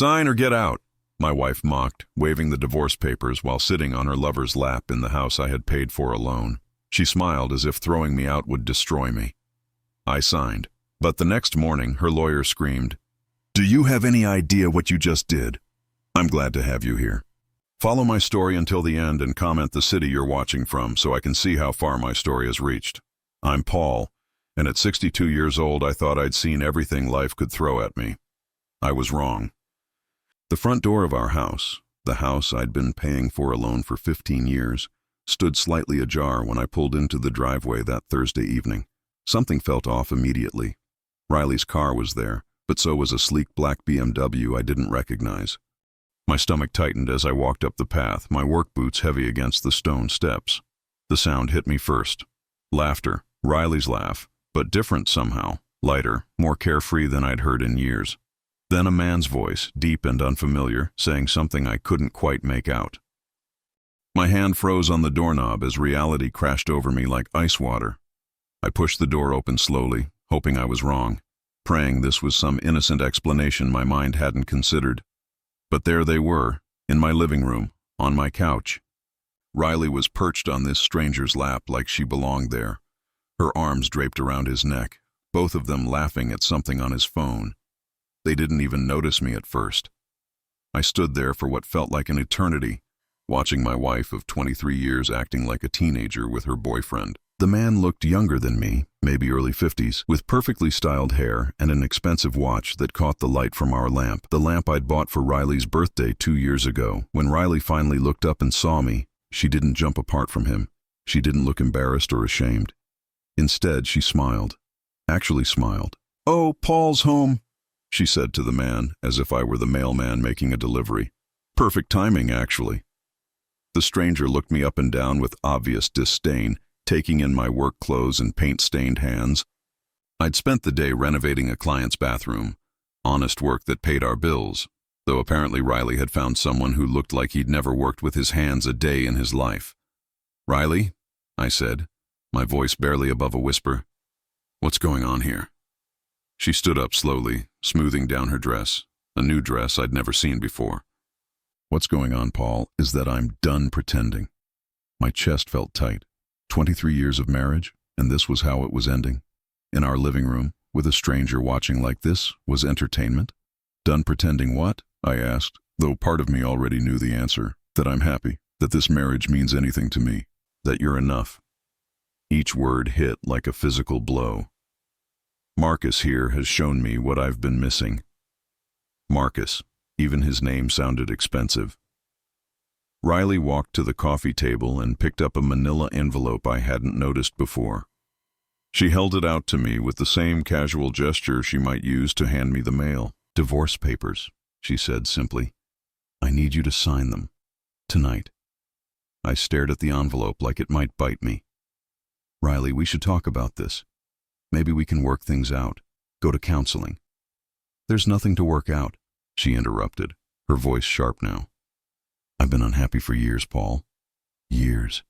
Sign or get out, my wife mocked, waving the divorce papers while sitting on her lover's lap in the house I had paid for alone. She smiled as if throwing me out would destroy me. I signed. But the next morning, her lawyer screamed, "Do you have any idea what you just did? I'm glad to have you here. Follow my story until the end and comment the city you're watching from so I can see how far my story has reached. I'm Paul, and at 62 years old I thought I'd seen everything life could throw at me. I was wrong." The front door of our house, the house I'd been paying for alone for 15 years, stood slightly ajar when I pulled into the driveway that Thursday evening. Something felt off immediately. Riley's car was there, but so was a sleek black BMW I didn't recognize. My stomach tightened as I walked up the path, my work boots heavy against the stone steps. The sound hit me first. Laughter, Riley's laugh, but different somehow, lighter, more carefree than I'd heard in years. Then a man's voice, deep and unfamiliar, saying something I couldn't quite make out. My hand froze on the doorknob as reality crashed over me like ice water. I pushed the door open slowly, hoping I was wrong, praying this was some innocent explanation my mind hadn't considered. But there they were, in my living room, on my couch. Riley was perched on this stranger's lap like she belonged there, her arms draped around his neck, both of them laughing at something on his phone. They didn't even notice me at first. I stood there for what felt like an eternity, watching my wife of 23 years acting like a teenager with her boyfriend. The man looked younger than me, maybe early 50s, with perfectly styled hair and an expensive watch that caught the light from our lamp, the lamp I'd bought for Riley's birthday 2 years ago. When Riley finally looked up and saw me, she didn't jump apart from him. She didn't look embarrassed or ashamed. Instead, she smiled. Actually smiled. "Oh, Paul's home," she said to the man, as if I were the mailman making a delivery. Perfect timing, actually. The stranger looked me up and down with obvious disdain, taking in my work clothes and paint-stained hands. I'd spent the day renovating a client's bathroom, honest work that paid our bills, though apparently Riley had found someone who looked like he'd never worked with his hands a day in his life. "Riley," I said, my voice barely above a whisper, "what's going on here?" She stood up slowly, smoothing down her dress, a new dress I'd never seen before. "What's going on, Paul, is that I'm done pretending." My chest felt tight. 23 years of marriage, and this was how it was ending. In our living room, with a stranger watching like this, was entertainment. Done pretending what? I asked, though part of me already knew the answer, that I'm happy, that this marriage means anything to me, that you're enough. Each word hit like a physical blow. Marcus here has shown me what I've been missing. Marcus, even his name sounded expensive. Riley walked to the coffee table and picked up a manila envelope I hadn't noticed before. She held it out to me with the same casual gesture she might use to hand me the mail. "Divorce papers," she said simply. "I need you to sign them. Tonight." I stared at the envelope like it might bite me. "Riley, we should talk about this. Maybe we can work things out. Go to counseling." "There's nothing to work out," she interrupted, her voice sharp now. "I've been unhappy for years, Paul. Years.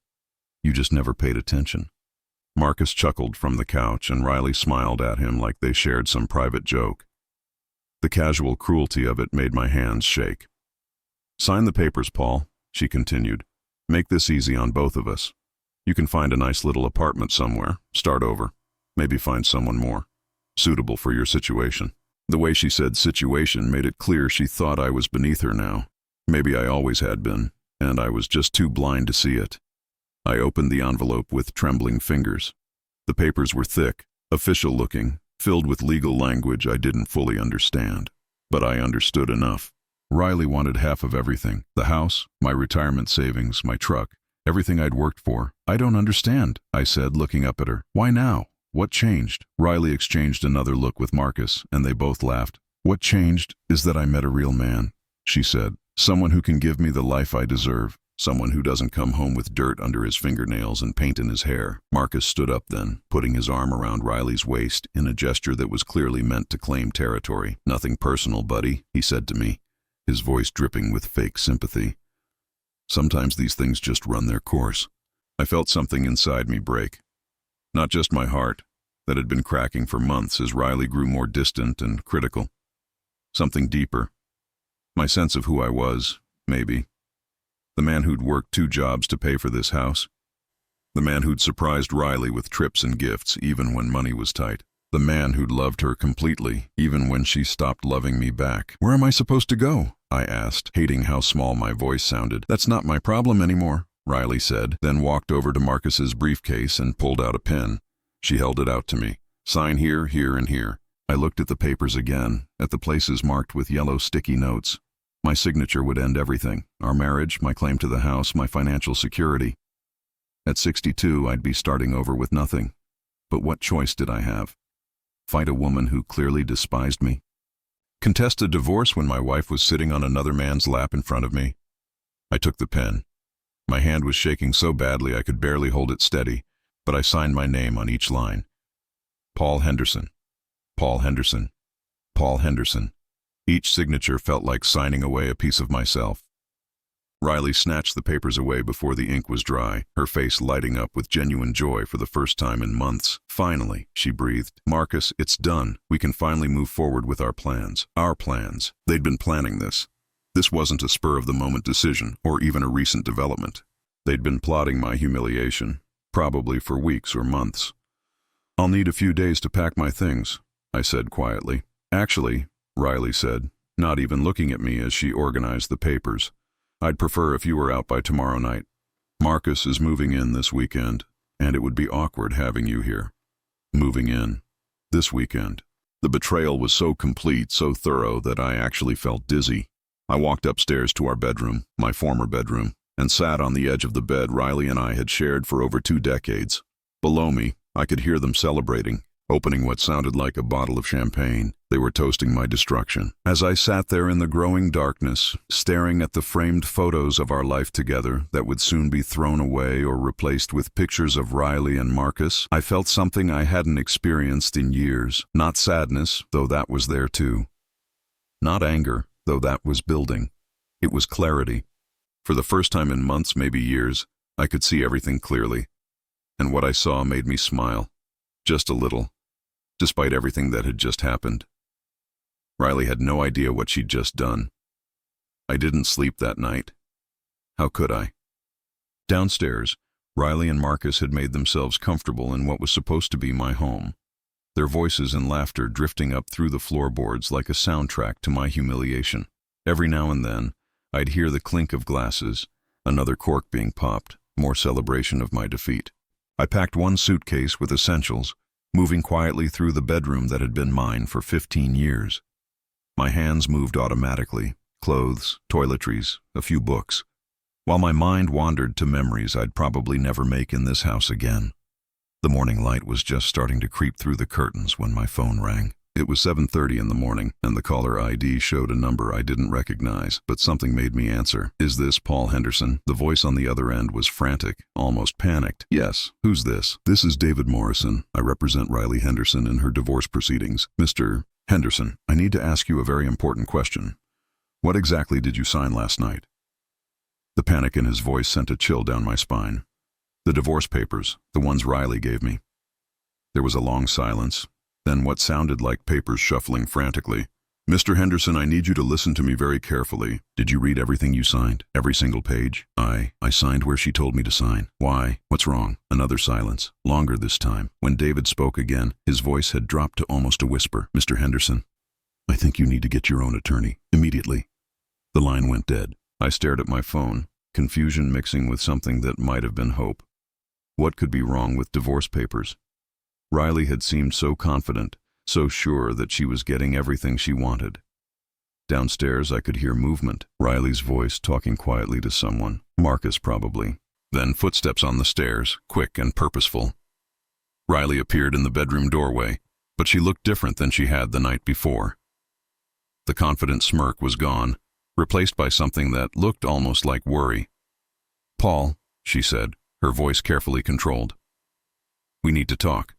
You just never paid attention." Marcus chuckled from the couch, and Riley smiled at him like they shared some private joke. The casual cruelty of it made my hands shake. "Sign the papers, Paul," she continued. "Make this easy on both of us. You can find a nice little apartment somewhere, start over, maybe find someone more suitable for your situation." The way she said situation made it clear she thought I was beneath her now. Maybe I always had been, and I was just too blind to see it. I opened the envelope with trembling fingers. The papers were thick, official-looking, filled with legal language I didn't fully understand. But I understood enough. Riley wanted half of everything. The house, my retirement savings, my truck, everything I'd worked for. "I don't understand," I said, looking up at her. "Why now? What changed?" Riley exchanged another look with Marcus, and they both laughed. "What changed is that I met a real man," she said. "Someone who can give me the life I deserve. Someone who doesn't come home with dirt under his fingernails and paint in his hair." Marcus stood up then, putting his arm around Riley's waist in a gesture that was clearly meant to claim territory. "Nothing personal, buddy," he said to me, his voice dripping with fake sympathy. "Sometimes these things just run their course." I felt something inside me break. Not just my heart, that had been cracking for months as Riley grew more distant and critical. Something deeper. My sense of who I was, maybe. The man who'd worked 2 jobs to pay for this house. The man who'd surprised Riley with trips and gifts even when money was tight. The man who'd loved her completely, even when she stopped loving me back. "Where am I supposed to go?" I asked, hating how small my voice sounded. "That's not my problem anymore," Riley said, then walked over to Marcus's briefcase and pulled out a pen. She held it out to me. "Sign here, here, and here." I looked at the papers again, at the places marked with yellow sticky notes. My signature would end everything. Our marriage, my claim to the house, my financial security. At 62, I'd be starting over with nothing. But what choice did I have? Fight a woman who clearly despised me? Contest a divorce when my wife was sitting on another man's lap in front of me? I took the pen. My hand was shaking so badly I could barely hold it steady, but I signed my name on each line. Paul Henderson. Paul Henderson. Paul Henderson. Each signature felt like signing away a piece of myself. Riley snatched the papers away before the ink was dry, her face lighting up with genuine joy for the first time in months. "Finally," she breathed. "Marcus, it's done. We can finally move forward with our plans." Our plans. They'd been planning this. This wasn't a spur-of-the-moment decision, or even a recent development. They'd been plotting my humiliation, probably for weeks or months. "I'll need a few days to pack my things," I said quietly. "Actually," Riley said, not even looking at me as she organized the papers, "I'd prefer if you were out by tomorrow night. Marcus is moving in this weekend, and it would be awkward having you here." Moving in. This weekend. The betrayal was so complete, so thorough, that I actually felt dizzy. I walked upstairs to our bedroom, my former bedroom, and sat on the edge of the bed Riley and I had shared for over 2 decades. Below me, I could hear them celebrating, opening what sounded like a bottle of champagne. They were toasting my destruction. As I sat there in the growing darkness, staring at the framed photos of our life together that would soon be thrown away or replaced with pictures of Riley and Marcus, I felt something I hadn't experienced in years. Not sadness, though that was there too. Not anger, though that was building. It was clarity. For the first time in months, maybe years, I could see everything clearly. And what I saw made me smile. Just a little. Despite everything that had just happened. Riley had no idea what she'd just done. I didn't sleep that night. How could I? Downstairs, Riley and Marcus had made themselves comfortable in what was supposed to be my home, their voices and laughter drifting up through the floorboards like a soundtrack to my humiliation. Every now and then, I'd hear the clink of glasses, another cork being popped, more celebration of my defeat. I packed one suitcase with essentials, moving quietly through the bedroom that had been mine for 15 years. My hands moved automatically, clothes, toiletries, a few books, while my mind wandered to memories I'd probably never make in this house again. The morning light was just starting to creep through the curtains when my phone rang. It was 7:30 in the morning, and the caller ID showed a number I didn't recognize, but something made me answer. "Is this Paul Henderson?" The voice on the other end was frantic, almost panicked. "Yes. Who's this?" "This is David Morrison. I represent Riley Henderson in her divorce proceedings. Mr. Henderson, I need to ask you a very important question. What exactly did you sign last night?" The panic in his voice sent a chill down my spine. "The divorce papers, the ones Riley gave me." There was a long silence. Then what sounded like papers shuffling frantically. "Mr. Henderson, I need you to listen to me very carefully. Did you read everything you signed? Every single page?" I signed where she told me to sign." "Why? What's wrong?" Another silence, longer this time. When David spoke again, his voice had dropped to almost a whisper. "Mr. Henderson, I think you need to get your own attorney, immediately." The line went dead. I stared at my phone, confusion mixing with something that might have been hope. What could be wrong with divorce papers? Riley had seemed so confident, so sure that she was getting everything she wanted. Downstairs I could hear movement, Riley's voice talking quietly to someone, Marcus probably. Then footsteps on the stairs, quick and purposeful. Riley appeared in the bedroom doorway, but she looked different than she had the night before. The confident smirk was gone, replaced by something that looked almost like worry. "Paul," she said, her voice carefully controlled. "We need to talk.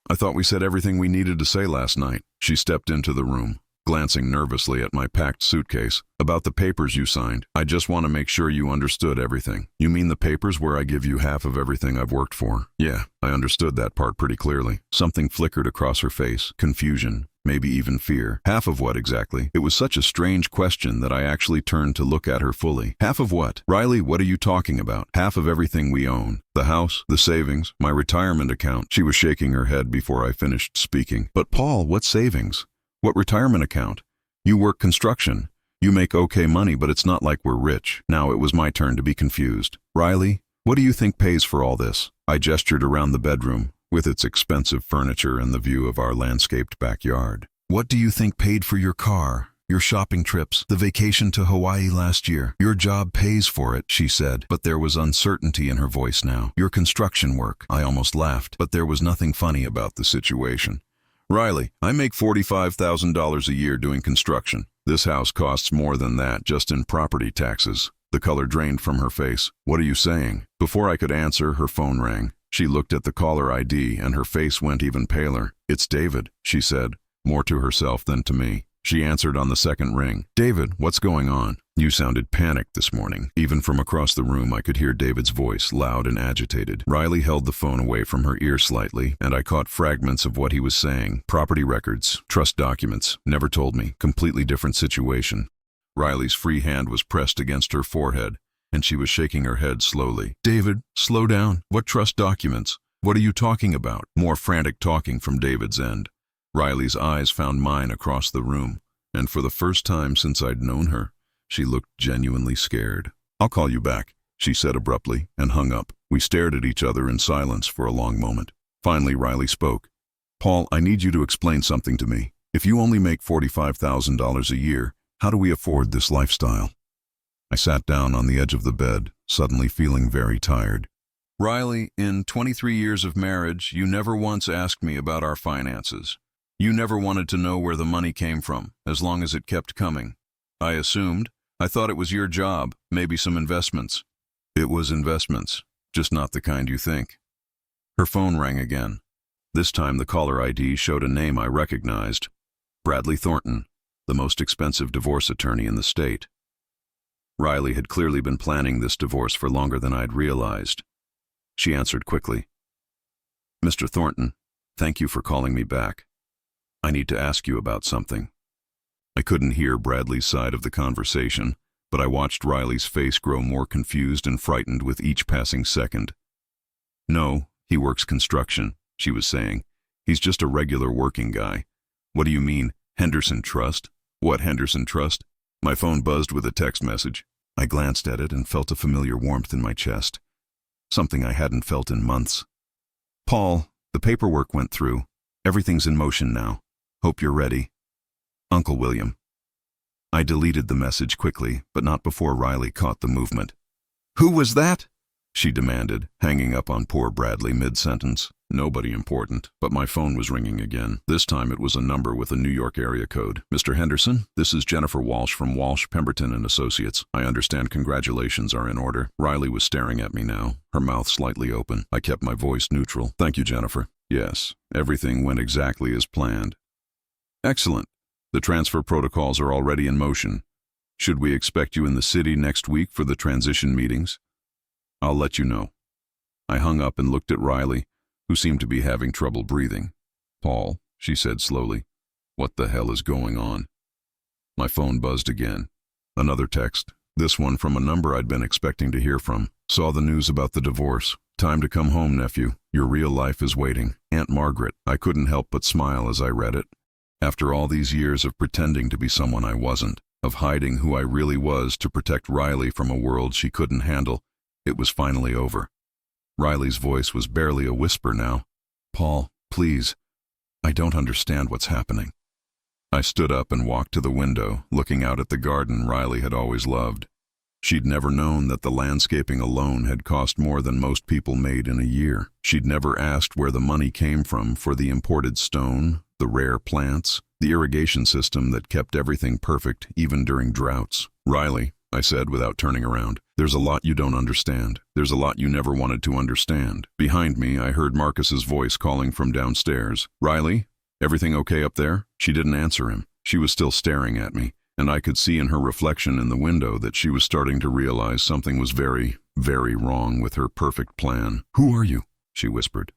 I thought we said everything we needed to say last night." She stepped into the room, glancing nervously at my packed suitcase. "About the papers you signed. I just want to make sure you understood everything." "You mean the papers where I give you half of everything I've worked for?" "Yeah, I understood that part pretty clearly." Something flickered across her face, confusion, maybe even fear. Half of what exactly? It was such a strange question that I actually turned to look at her fully. Half of what? Riley, what are you talking about? Half of everything we own. The house, the savings, my retirement account. She was shaking her head before I finished speaking. But Paul, what savings? What retirement account? You work construction. You make okay money, but it's not like we're rich. Now it was my turn to be confused. Riley, what do you think pays for all this? I gestured around the bedroom, with its expensive furniture and the view of our landscaped backyard. What do you think paid for your car, your shopping trips, the vacation to Hawaii last year? Your job pays for it, she said, but there was uncertainty in her voice now. Your construction work. I almost laughed, but there was nothing funny about the situation. Riley, I make $45,000 a year doing construction. This house costs more than that just in property taxes. The color drained from her face. What are you saying? Before I could answer, her phone rang. She looked at the caller ID and her face went even paler. It's David, she said, more to herself than to me. She answered on the second ring. David, what's going on? You sounded panicked this morning. Even from across the room, I could hear David's voice, loud and agitated. Riley held the phone away from her ear slightly, and I caught fragments of what he was saying. Property records, trust documents, never told me, completely different situation. Riley's free hand was pressed against her forehead, and she was shaking her head slowly. David, slow down. What trust documents? What are you talking about? More frantic talking from David's end. Riley's eyes found mine across the room, and for the first time since I'd known her, she looked genuinely scared. I'll call you back, she said abruptly, and hung up. We stared at each other in silence for a long moment. Finally, Riley spoke. Paul, I need you to explain something to me. If you only make $45,000 a year, how do we afford this lifestyle? I sat down on the edge of the bed, suddenly feeling very tired. Riley, in 23 years of marriage, you never once asked me about our finances. You never wanted to know where the money came from, as long as it kept coming. I assumed. I thought it was your job, maybe some investments. It was investments, just not the kind you think. Her phone rang again. This time the caller ID showed a name I recognized. Bradley Thornton, the most expensive divorce attorney in the state. Riley had clearly been planning this divorce for longer than I'd realized. She answered quickly. Mr. Thornton, thank you for calling me back. I need to ask you about something. I couldn't hear Bradley's side of the conversation, but I watched Riley's face grow more confused and frightened with each passing second. No, he works construction, she was saying. He's just a regular working guy. What do you mean, Henderson Trust? What Henderson Trust? My phone buzzed with a text message. I glanced at it and felt a familiar warmth in my chest. Something I hadn't felt in months. Paul, the paperwork went through. Everything's in motion now. Hope you're ready. Uncle William. I deleted the message quickly, but not before Riley caught the movement. Who was that? She demanded, hanging up on poor Bradley mid-sentence. Nobody important, but my phone was ringing again. This time it was a number with a New York area code. Mr. Henderson, this is Jennifer Walsh from Walsh, Pemberton and Associates. I understand congratulations are in order. Riley was staring at me now, her mouth slightly open. I kept my voice neutral. Thank you, Jennifer. Yes, everything went exactly as planned. Excellent. The transfer protocols are already in motion. Should we expect you in the city next week for the transition meetings? I'll let you know. I hung up and looked at Riley, who seemed to be having trouble breathing. Paul, she said slowly, what the hell is going on? My phone buzzed again. Another text, this one from a number I'd been expecting to hear from. Saw the news about the divorce. Time to come home, nephew. Your real life is waiting. Aunt Margaret. I couldn't help but smile as I read it. After all these years of pretending to be someone I wasn't, of hiding who I really was to protect Riley from a world she couldn't handle, it was finally over. Riley's voice was barely a whisper now. Paul, please. I don't understand what's happening. I stood up and walked to the window, looking out at the garden Riley had always loved. She'd never known that the landscaping alone had cost more than most people made in a year. She'd never asked where the money came from for the imported stone, the rare plants, the irrigation system that kept everything perfect even during droughts. Riley, I said without turning around, there's a lot you don't understand. There's a lot you never wanted to understand. Behind me, I heard Marcus's voice calling from downstairs. Riley, everything okay up there? She didn't answer him. She was still staring at me, and I could see in her reflection in the window that she was starting to realize something was very, very wrong with her perfect plan. Who are you? She whispered.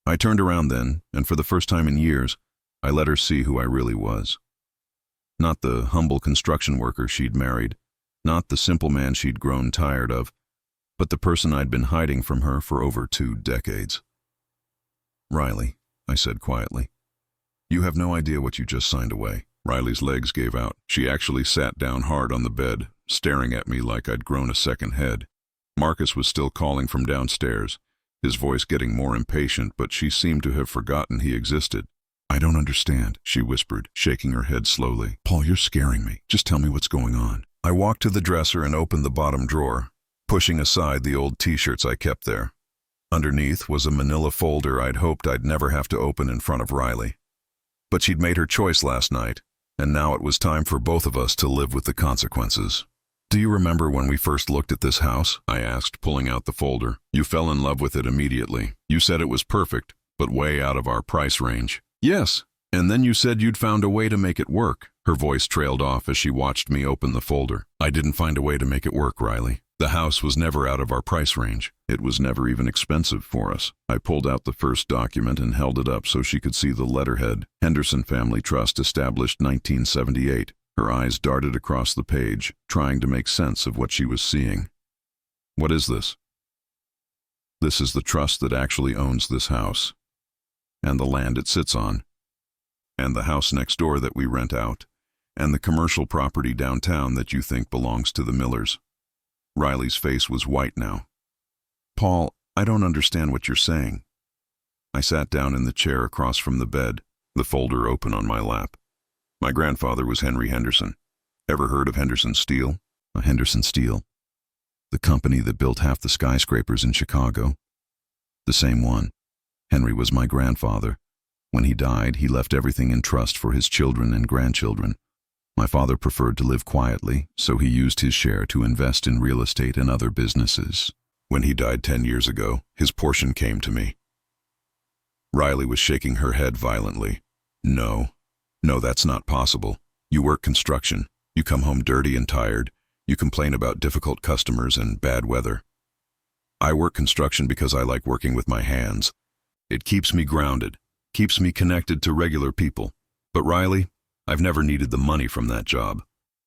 I turned around then, and for the first time in years, I let her see who I really was. Not the humble construction worker she'd married, not the simple man she'd grown tired of, but the person I'd been hiding from her for over 2 decades. "Riley," I said quietly, "you have no idea what you just signed away." Riley's legs gave out. She actually sat down hard on the bed, staring at me like I'd grown a second head. Marcus was still calling from downstairs, his voice getting more impatient, but she seemed to have forgotten he existed. "I don't understand," she whispered, shaking her head slowly. "Paul, you're scaring me. Just tell me what's going on." I walked to the dresser and opened the bottom drawer, pushing aside the old t-shirts I kept there. Underneath was a manila folder I'd hoped I'd never have to open in front of Riley. But she'd made her choice last night, and now it was time for both of us to live with the consequences. "Do you remember when we first looked at this house?" I asked, pulling out the folder. "You fell in love with it immediately. You said it was perfect, but way out of our price range." "Yes, and then you said you'd found a way to make it work." Her voice trailed off as she watched me open the folder. "I didn't find a way to make it work, Riley. The house was never out of our price range. It was never even expensive for us." I pulled out the first document and held it up so she could see the letterhead. "Henderson Family Trust, established 1978. Her eyes darted across the page, trying to make sense of what she was seeing. "What is this?" "This is the trust that actually owns this house, and the land it sits on, and the house next door that we rent out, and the commercial property downtown that you think belongs to the Millers." Riley's face was white now. "Paul, I don't understand what you're saying." I sat down in the chair across from the bed, the folder open on my lap. "My grandfather was Henry Henderson. Ever heard of Henderson Steel?" "Henderson Steel? The company that built half the skyscrapers in Chicago?" "The same one. Henry was my grandfather. When he died, he left everything in trust for his children and grandchildren. My father preferred to live quietly, so he used his share to invest in real estate and other businesses. When he died 10 years ago, his portion came to me." Riley was shaking her head violently. No, that's not possible. You work construction. You come home dirty and tired. You complain about difficult customers and bad weather. I work construction because I like working with my hands. It keeps me grounded, keeps me connected to regular people. But Riley, I've never needed the money from that job.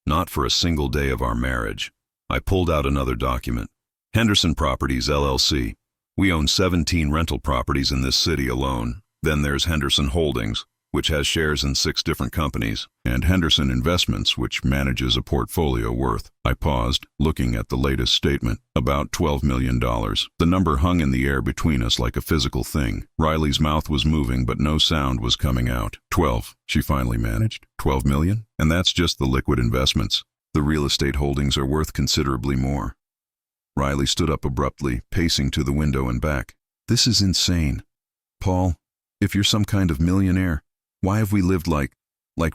Not for a single day of our marriage." I pulled out another document. "Henderson Properties, LLC. We own 17 rental properties in this city alone. Then there's Henderson Holdings, which has shares in 6 different companies, and Henderson Investments, which manages a portfolio worth." I paused, looking at the latest statement. "About $12 million. The number hung in the air between us like a physical thing. Riley's mouth was moving, but no sound was coming out. 12, she finally managed. 12 million? And that's just the liquid investments. The real estate holdings are worth considerably more." Riley stood up abruptly, pacing to the window and back. "This is insane. Paul, if you're some kind of millionaire, why have we lived like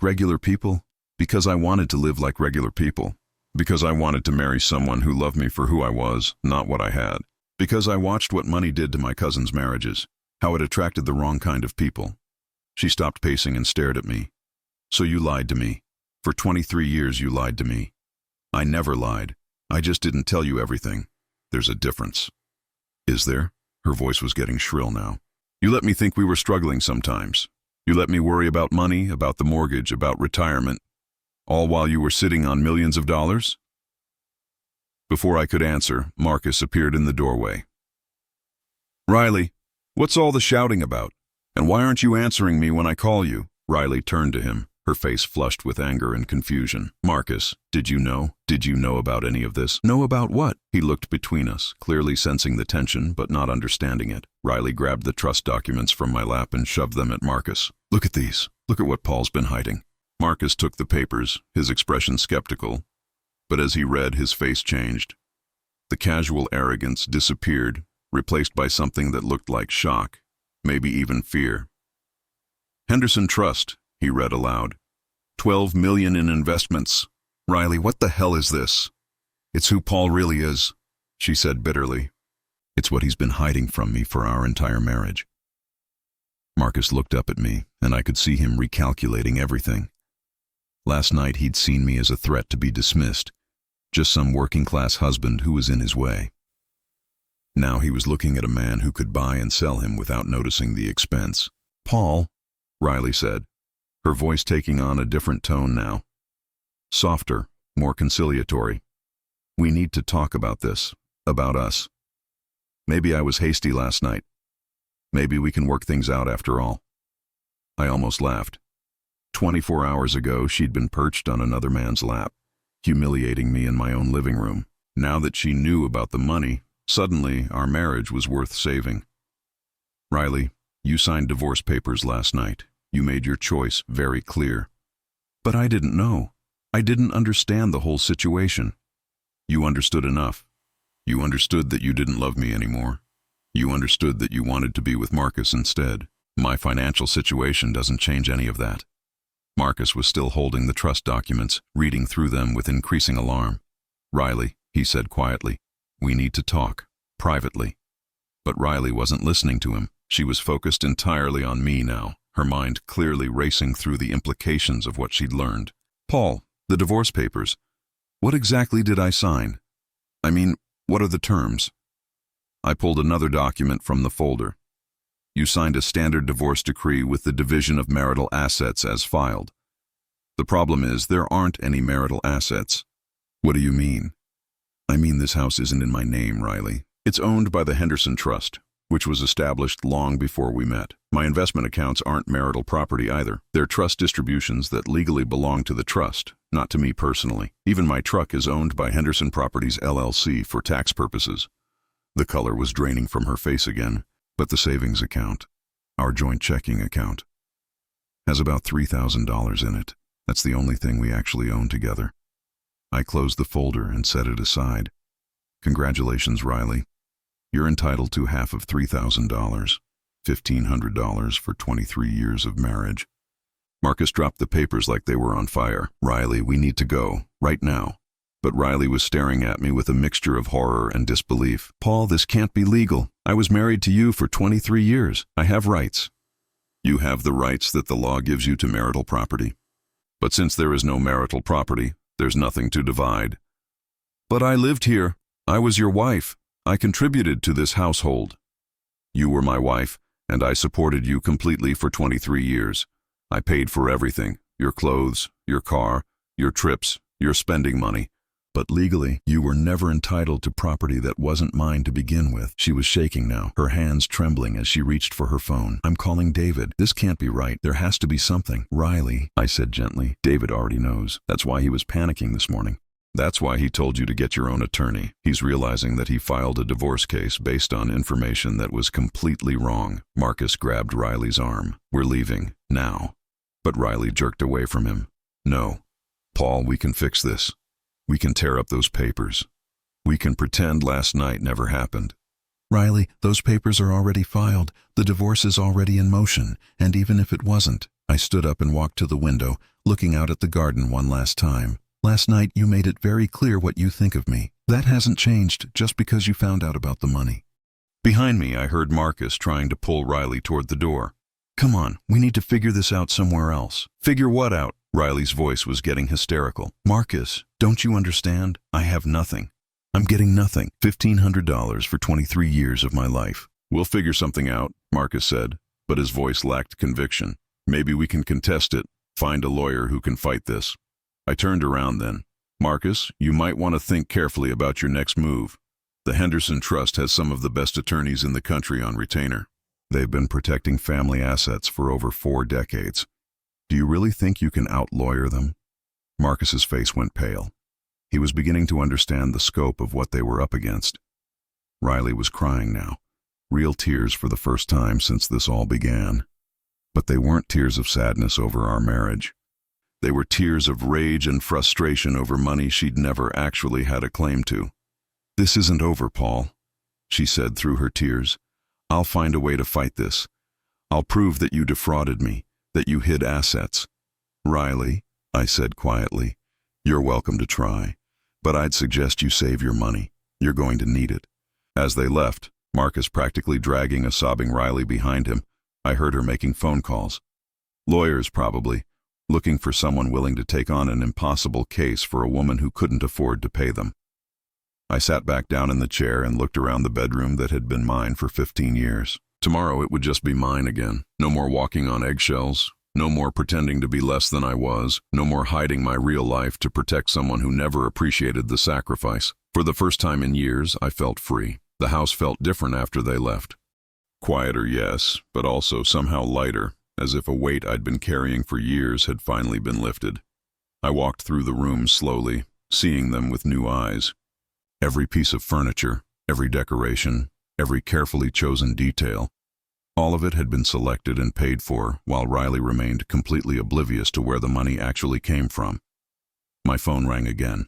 regular people?" "Because I wanted to live like regular people. Because I wanted to marry someone who loved me for who I was, not what I had. Because I watched what money did to my cousins' marriages, how it attracted the wrong kind of people." She stopped pacing and stared at me. "So you lied to me. For 23 years you lied to me." "I never lied. I just didn't tell you everything. There's a difference." "Is there?" Her voice was getting shrill now. "You let me think we were struggling sometimes. You let me worry about money, about the mortgage, about retirement, all while you were sitting on millions of dollars?" Before I could answer, Marcus appeared in the doorway. "Riley, what's all the shouting about? And why aren't you answering me when I call you?" Riley turned to him, her face flushed with anger and confusion. "Marcus, did you know? Did you know about any of this?" "Know about what?" He looked between us, clearly sensing the tension but not understanding it. Riley grabbed the trust documents from my lap and shoved them at Marcus. "Look at these. Look at what Paul's been hiding." Marcus took the papers, his expression skeptical, but as he read, his face changed. The casual arrogance disappeared, replaced by something that looked like shock, maybe even fear. "Henderson Trust," he read aloud. $12 million in investments. "Riley, what the hell is this?" "It's who Paul really is," she said bitterly. "It's what he's been hiding from me for our entire marriage." Marcus looked up at me, and I could see him recalculating everything. Last night he'd seen me as a threat to be dismissed, just some working-class husband who was in his way. Now he was looking at a man who could buy and sell him without noticing the expense. "Paul," Riley said, her voice taking on a different tone now. Softer, more conciliatory. We need to talk about this, about us. Maybe I was hasty last night. Maybe we can work things out after all. I almost laughed. 24 hours ago, she'd been perched on another man's lap, humiliating me in my own living room. Now that she knew about the money, suddenly our marriage was worth saving. Riley, you signed divorce papers last night. You made your choice very clear. But I didn't know. I didn't understand the whole situation. You understood enough. You understood that you didn't love me anymore. You understood that you wanted to be with Marcus instead. My financial situation doesn't change any of that. Marcus was still holding the trust documents, reading through them with increasing alarm. Riley, he said quietly, we need to talk, privately. But Riley wasn't listening to him. She was focused entirely on me now, her mind clearly racing through the implications of what she'd learned. Paul, the divorce papers. What exactly did I sign? I mean, what are the terms? I pulled another document from the folder. You signed a standard divorce decree with the division of marital assets as filed. The problem is there aren't any marital assets. What do you mean? I mean this house isn't in my name, Riley. It's owned by the Henderson Trust, which was established long before we met. My investment accounts aren't marital property either. They're trust distributions that legally belong to the trust, not to me personally. Even my truck is owned by Henderson Properties LLC for tax purposes. The color was draining from her face again, but the savings account, our joint checking account, has about $3,000 in it. That's the only thing we actually own together. I closed the folder and set it aside. Congratulations, Riley. You're entitled to half of $3,000, $1,500 for 23 years of marriage. Marcus dropped the papers like they were on fire. Riley, we need to go, right now. But Riley was staring at me with a mixture of horror and disbelief. Paul, this can't be legal. I was married to you for 23 years. I have rights. You have the rights that the law gives you to marital property. But since there is no marital property, there's nothing to divide. But I lived here. I was your wife. I contributed to this household. You were my wife, and I supported you completely for 23 years. I paid for everything, your clothes, your car, your trips, your spending money. But legally, you were never entitled to property that wasn't mine to begin with. She was shaking now, her hands trembling as she reached for her phone. I'm calling David. This can't be right. There has to be something. Riley, I said gently. David already knows. That's why he was panicking this morning. That's why he told you to get your own attorney. He's realizing that he filed a divorce case based on information that was completely wrong. Marcus grabbed Riley's arm. We're leaving, now. But Riley jerked away from him. No. Paul, we can fix this. We can tear up those papers. We can pretend last night never happened. Riley, those papers are already filed. The divorce is already in motion. And even if it wasn't, I stood up and walked to the window, looking out at the garden one last time. Last night you made it very clear what you think of me. That hasn't changed just because you found out about the money. Behind me, I heard Marcus trying to pull Riley toward the door. Come on, we need to figure this out somewhere else. Figure what out? Riley's voice was getting hysterical. Marcus, don't you understand? I have nothing. I'm getting nothing. $1,500 for 23 years of my life. We'll figure something out, Marcus said, but his voice lacked conviction. Maybe we can contest it, find a lawyer who can fight this. I turned around then. Marcus, you might want to think carefully about your next move. The Henderson Trust has some of the best attorneys in the country on retainer. They've been protecting family assets for over 4 decades. Do you really think you can out-lawyer them? Marcus's face went pale. He was beginning to understand the scope of what they were up against. Riley was crying now, real tears for the first time since this all began. But they weren't tears of sadness over our marriage. They were tears of rage and frustration over money she'd never actually had a claim to. This isn't over, Paul, she said through her tears. I'll find a way to fight this. I'll prove that you defrauded me, that you hid assets. Riley, I said quietly, you're welcome to try, but I'd suggest you save your money. You're going to need it. As they left, Marcus practically dragging a sobbing Riley behind him, I heard her making phone calls. Lawyers, probably, looking for someone willing to take on an impossible case for a woman who couldn't afford to pay them. I sat back down in the chair and looked around the bedroom that had been mine for 15 years. Tomorrow it would just be mine again. No more walking on eggshells, No more pretending to be less than I was, no more hiding my real life to protect someone who never appreciated the sacrifice. For the first time in years, I felt free. The house felt different after they left. Quieter, yes, but also somehow lighter, as if a weight I'd been carrying for years had finally been lifted. I walked through the rooms slowly, seeing them with new eyes. Every piece of furniture, every decoration, every carefully chosen detail, all of it had been selected and paid for, while Riley remained completely oblivious to where the money actually came from. My phone rang again.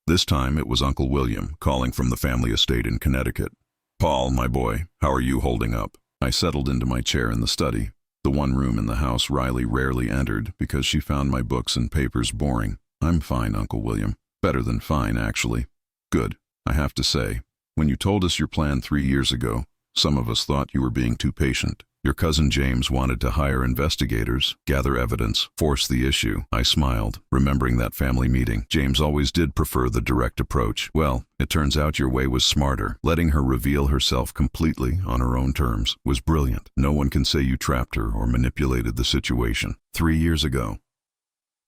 This time it was Uncle William, calling from the family estate in Connecticut. "Paul, my boy, how are you holding up?" I settled into my chair in the study, the one room in the house Riley rarely entered because she found my books and papers boring. "I'm fine, Uncle William. Better than fine, actually." "Good. I have to say, when you told us your plan 3 years ago, some of us thought you were being too patient. Your cousin James wanted to hire investigators, gather evidence, force the issue." I smiled, remembering that family meeting. "James always did prefer the direct approach. Well, it turns out your way was smarter. Letting her reveal herself completely on her own terms was brilliant. No one can say you trapped her or manipulated the situation. 3 years ago.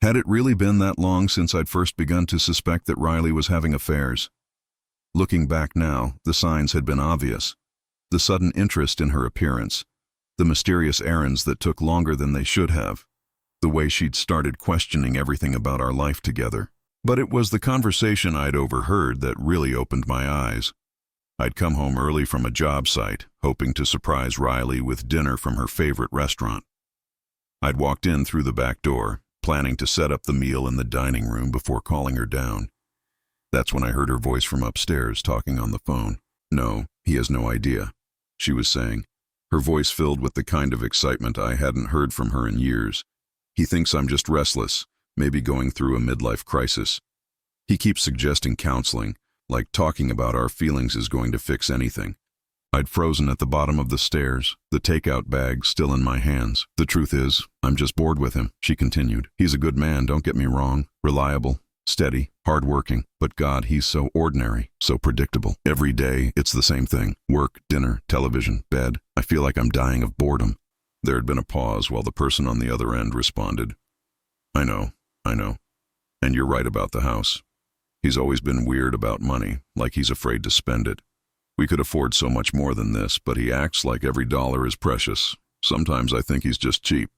Had it really been that long since I'd first begun to suspect that Riley was having affairs? Looking back now, the signs had been obvious. The sudden interest in her appearance, the mysterious errands that took longer than they should have, the way she'd started questioning everything about our life together. But it was the conversation I'd overheard that really opened my eyes. I'd come home early from a job site, hoping to surprise Riley with dinner from her favorite restaurant. I'd walked in through the back door, planning to set up the meal in the dining room before calling her down. That's when I heard her voice from upstairs talking on the phone. "No, he has no idea," she was saying, her voice filled with the kind of excitement I hadn't heard from her in years. "He thinks I'm just restless, maybe going through a midlife crisis. He keeps suggesting counseling, like talking about our feelings is going to fix anything." I'd frozen at the bottom of the stairs, the takeout bag still in my hands. "The truth is, I'm just bored with him," she continued. "He's a good man, don't get me wrong, reliable, steady, hard-working, but God, he's so ordinary, so predictable. Every day, it's the same thing. Work, dinner, television, bed. I feel like I'm dying of boredom." There had been a pause while the person on the other end responded. I know. And you're right about the house. He's always been weird about money, like he's afraid to spend it. We could afford so much more than this, but he acts like every dollar is precious. Sometimes I think he's just cheap."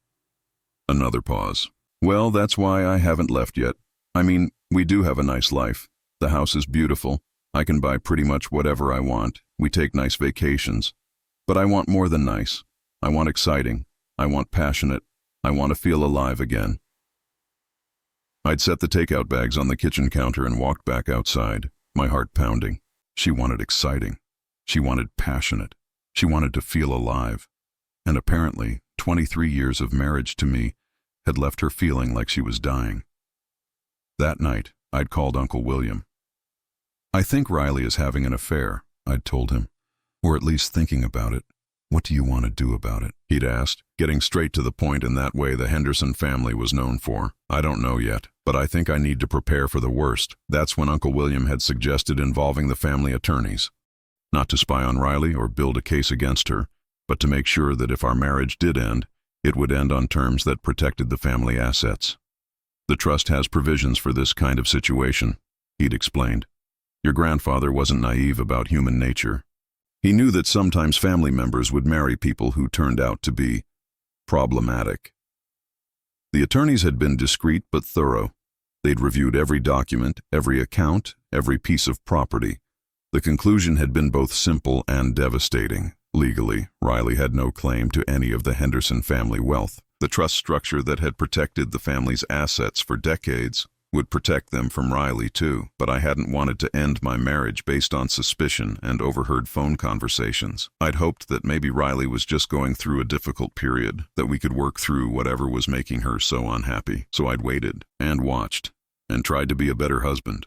Another pause. "Well, that's why I haven't left yet. I mean, we do have a nice life. The house is beautiful. I can buy pretty much whatever I want. We take nice vacations. But I want more than nice. I want exciting. I want passionate. I want to feel alive again." I'd set the takeout bags on the kitchen counter and walked back outside, my heart pounding. She wanted exciting. She wanted passionate. She wanted to feel alive. And apparently, 23 years of marriage to me had left her feeling like she was dying. That night, I'd called Uncle William. "I think Riley is having an affair," I'd told him. "Or at least thinking about it. What do you want to do about it?" he'd asked, getting straight to the point in that way the Henderson family was known for. "I don't know yet, but I think I need to prepare for the worst." That's when Uncle William had suggested involving the family attorneys. Not to spy on Riley or build a case against her, but to make sure that if our marriage did end, it would end on terms that protected the family assets. "The trust has provisions for this kind of situation," he'd explained. "Your grandfather wasn't naive about human nature. He knew that sometimes family members would marry people who turned out to be problematic." The attorneys had been discreet but thorough. They'd reviewed every document, every account, every piece of property. The conclusion had been both simple and devastating. Legally, Riley had no claim to any of the Henderson family wealth. The trust structure that had protected the family's assets for decades would protect them from Riley too, but I hadn't wanted to end my marriage based on suspicion and overheard phone conversations. I'd hoped that maybe Riley was just going through a difficult period, that we could work through whatever was making her so unhappy. So I'd waited and watched and tried to be a better husband.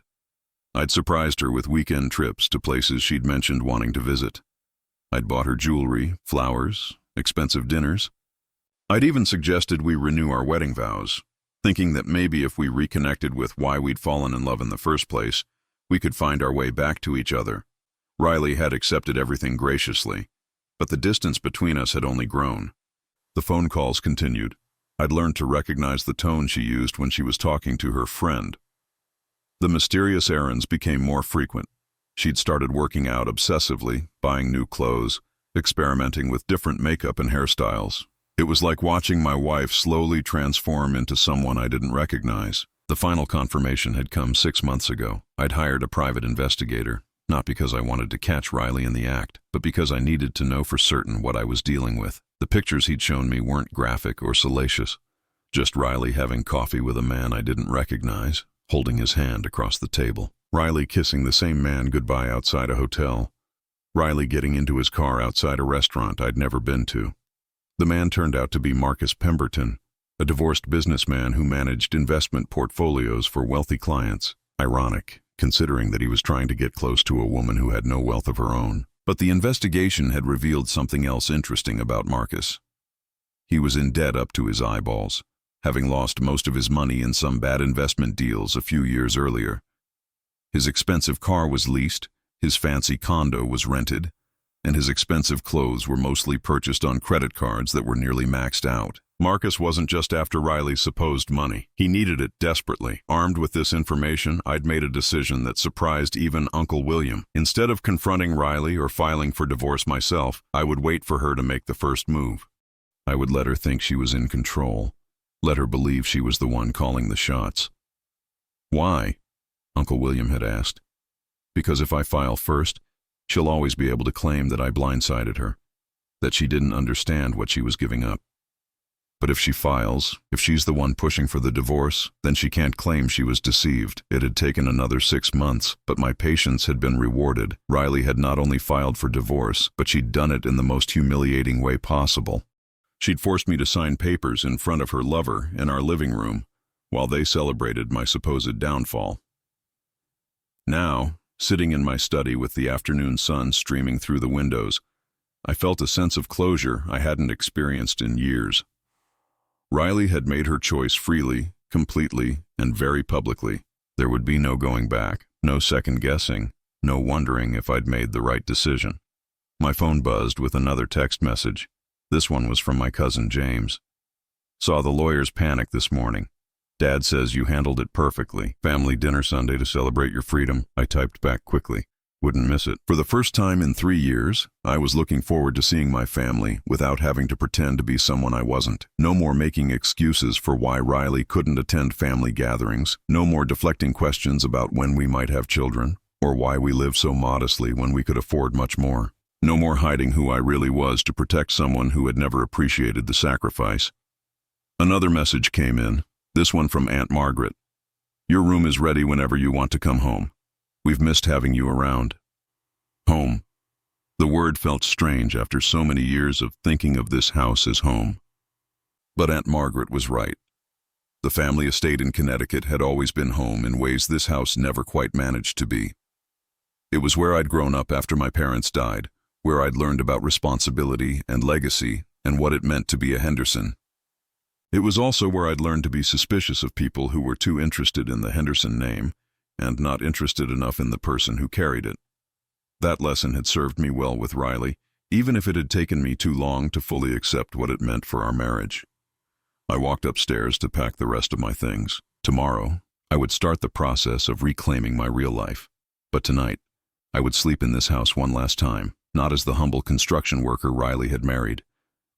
I'd surprised her with weekend trips to places she'd mentioned wanting to visit. I'd bought her jewelry, flowers, expensive dinners. I'd even suggested we renew our wedding vows, thinking that maybe if we reconnected with why we'd fallen in love in the first place, we could find our way back to each other. Riley had accepted everything graciously, but the distance between us had only grown. The phone calls continued. I'd learned to recognize the tone she used when she was talking to her friend. The mysterious errands became more frequent. She'd started working out obsessively, buying new clothes, experimenting with different makeup and hairstyles. It was like watching my wife slowly transform into someone I didn't recognize. The final confirmation had come 6 months ago. I'd hired a private investigator, not because I wanted to catch Riley in the act, but because I needed to know for certain what I was dealing with. The pictures he'd shown me weren't graphic or salacious, just Riley having coffee with a man I didn't recognize, holding his hand across the table. Riley kissing the same man goodbye outside a hotel. Riley getting into his car outside a restaurant I'd never been to. The man turned out to be Marcus Pemberton, a divorced businessman who managed investment portfolios for wealthy clients. Ironic, considering that he was trying to get close to a woman who had no wealth of her own. But the investigation had revealed something else interesting about Marcus. He was in debt up to his eyeballs, having lost most of his money in some bad investment deals a few years earlier. His expensive car was leased, his fancy condo was rented, and his expensive clothes were mostly purchased on credit cards that were nearly maxed out. Marcus wasn't just after Riley's supposed money. He needed it desperately. Armed with this information, I'd made a decision that surprised even Uncle William. Instead of confronting Riley or filing for divorce myself, I would wait for her to make the first move. I would let her think she was in control, let her believe she was the one calling the shots. Why? Uncle William had asked. Because if I file first, she'll always be able to claim that I blindsided her, that she didn't understand what she was giving up. But if she files, if she's the one pushing for the divorce, then she can't claim she was deceived. It had taken another 6 months, but my patience had been rewarded. Riley had not only filed for divorce, but she'd done it in the most humiliating way possible. She'd forced me to sign papers in front of her lover in our living room, while they celebrated my supposed downfall. Now, sitting in my study with the afternoon sun streaming through the windows, I felt a sense of closure I hadn't experienced in years. Riley had made her choice freely, completely, and very publicly. There would be no going back, no second guessing, no wondering if I'd made the right decision. My phone buzzed with another text message. This one was from my cousin James. Saw the lawyers panic this morning. Dad says you handled it perfectly. Family dinner Sunday to celebrate your freedom. I typed back quickly. Wouldn't miss it. For the first time in 3 years, I was looking forward to seeing my family without having to pretend to be someone I wasn't. No more making excuses for why Riley couldn't attend family gatherings. No more deflecting questions about when we might have children, or why we lived so modestly when we could afford much more. No more hiding who I really was to protect someone who had never appreciated the sacrifice. Another message came in, this one from Aunt Margaret. Your room is ready whenever you want to come home. We've missed having you around. Home. The word felt strange after so many years of thinking of this house as home. But Aunt Margaret was right. The family estate in Connecticut had always been home in ways this house never quite managed to be. It was where I'd grown up after my parents died, where I'd learned about responsibility and legacy and what it meant to be a Henderson. It was also where I'd learned to be suspicious of people who were too interested in the Henderson name and not interested enough in the person who carried it. That lesson had served me well with Riley, even if it had taken me too long to fully accept what it meant for our marriage. I walked upstairs to pack the rest of my things. Tomorrow, I would start the process of reclaiming my real life. But tonight, I would sleep in this house one last time, not as the humble construction worker Riley had married,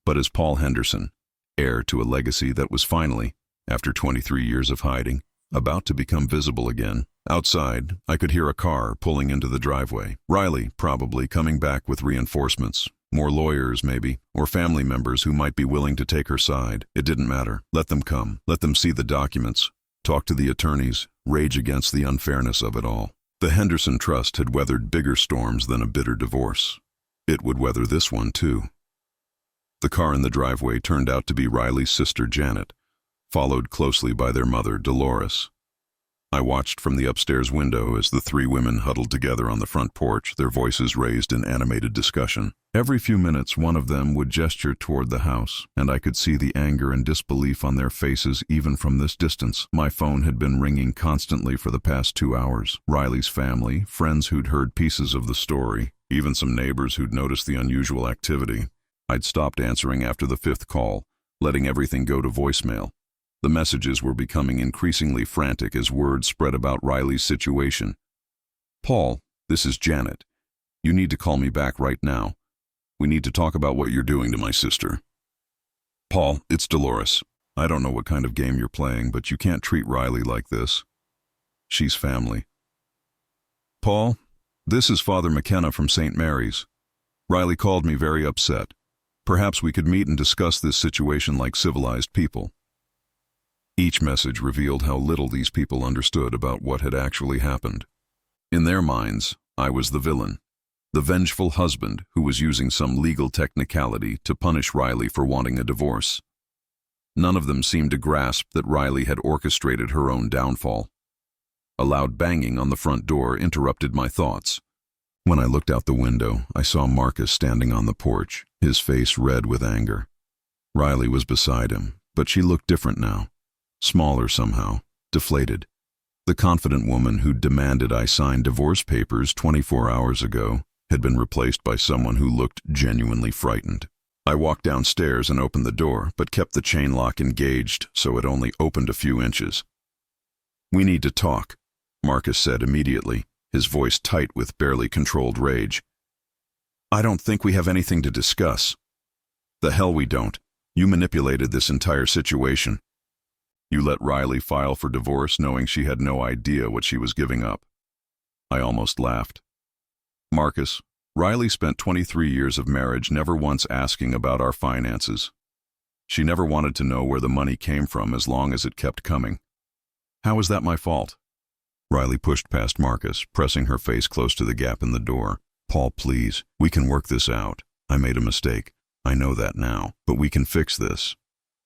but as Paul Henderson, heir to a legacy that was finally, after 23 years of hiding, about to become visible again. Outside, I could hear a car pulling into the driveway. Riley, probably, coming back with reinforcements. More lawyers, maybe, or family members who might be willing to take her side. It didn't matter. Let them come. Let them see the documents. Talk to the attorneys. Rage against the unfairness of it all. The Henderson Trust had weathered bigger storms than a bitter divorce. It would weather this one, too. The car in the driveway turned out to be Riley's sister, Janet, followed closely by their mother, Dolores. I watched from the upstairs window as the three women huddled together on the front porch, their voices raised in animated discussion. Every few minutes, one of them would gesture toward the house, and I could see the anger and disbelief on their faces even from this distance. My phone had been ringing constantly for the past 2 hours. Riley's family, friends who'd heard pieces of the story, even some neighbors who'd noticed the unusual activity. I'd stopped answering after the 5th call, letting everything go to voicemail. The messages were becoming increasingly frantic as word spread about Riley's situation. "Paul, this is Janet. You need to call me back right now. We need to talk about what you're doing to my sister." "Paul, it's Dolores. I don't know what kind of game you're playing, but you can't treat Riley like this. She's family." "Paul, this is Father McKenna from St. Mary's. Riley called me very upset. Perhaps we could meet and discuss this situation like civilized people." Each message revealed how little these people understood about what had actually happened. In their minds, I was the villain, the vengeful husband who was using some legal technicality to punish Riley for wanting a divorce. None of them seemed to grasp that Riley had orchestrated her own downfall. A loud banging on the front door interrupted my thoughts. When I looked out the window, I saw Marcus standing on the porch, his face red with anger. Riley was beside him, but she looked different now. Smaller somehow, deflated. The confident woman who demanded I sign divorce papers 24 hours ago had been replaced by someone who looked genuinely frightened. I walked downstairs and opened the door, but kept the chain lock engaged so it only opened a few inches. "We need to talk," Marcus said immediately, his voice tight with barely controlled rage. "I don't think we have anything to discuss." "The hell we don't. You manipulated this entire situation. You let Riley file for divorce knowing she had no idea what she was giving up." I almost laughed. "Marcus, Riley spent 23 years of marriage never once asking about our finances. She never wanted to know where the money came from as long as it kept coming. How is that my fault?" Riley pushed past Marcus, pressing her face close to the gap in the door. "Paul, please, we can work this out. I made a mistake. I know that now, but we can fix this."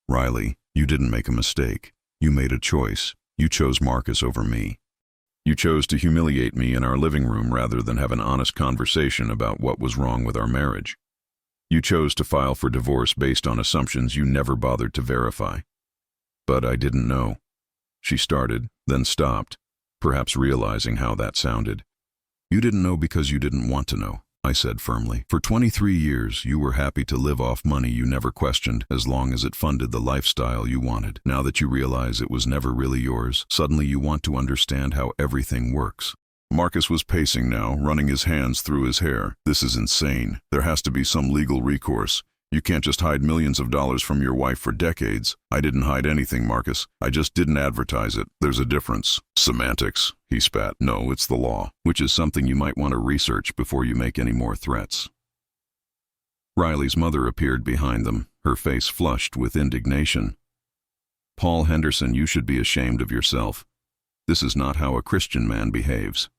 "Riley, you didn't make a mistake. You made a choice. You chose Marcus over me. You chose to humiliate me in our living room rather than have an honest conversation about what was wrong with our marriage. You chose to file for divorce based on assumptions you never bothered to verify." "But I didn't know." She started, then stopped, perhaps realizing how that sounded. "You didn't know because you didn't want to know," I said firmly. "For 23 years, you were happy to live off money you never questioned as long as it funded the lifestyle you wanted. Now that you realize it was never really yours, suddenly you want to understand how everything works." Marcus was pacing now, running his hands through his hair. "This is insane. There has to be some legal recourse. You can't just hide millions of dollars from your wife for decades." "I didn't hide anything, Marcus. I just didn't advertise it. There's a difference." "Semantics," he spat. "No, it's the law, which is something you might want to research before you make any more threats." Riley's mother appeared behind them, her face flushed with indignation. "Paul Henderson, you should be ashamed of yourself. This is not how a Christian man behaves."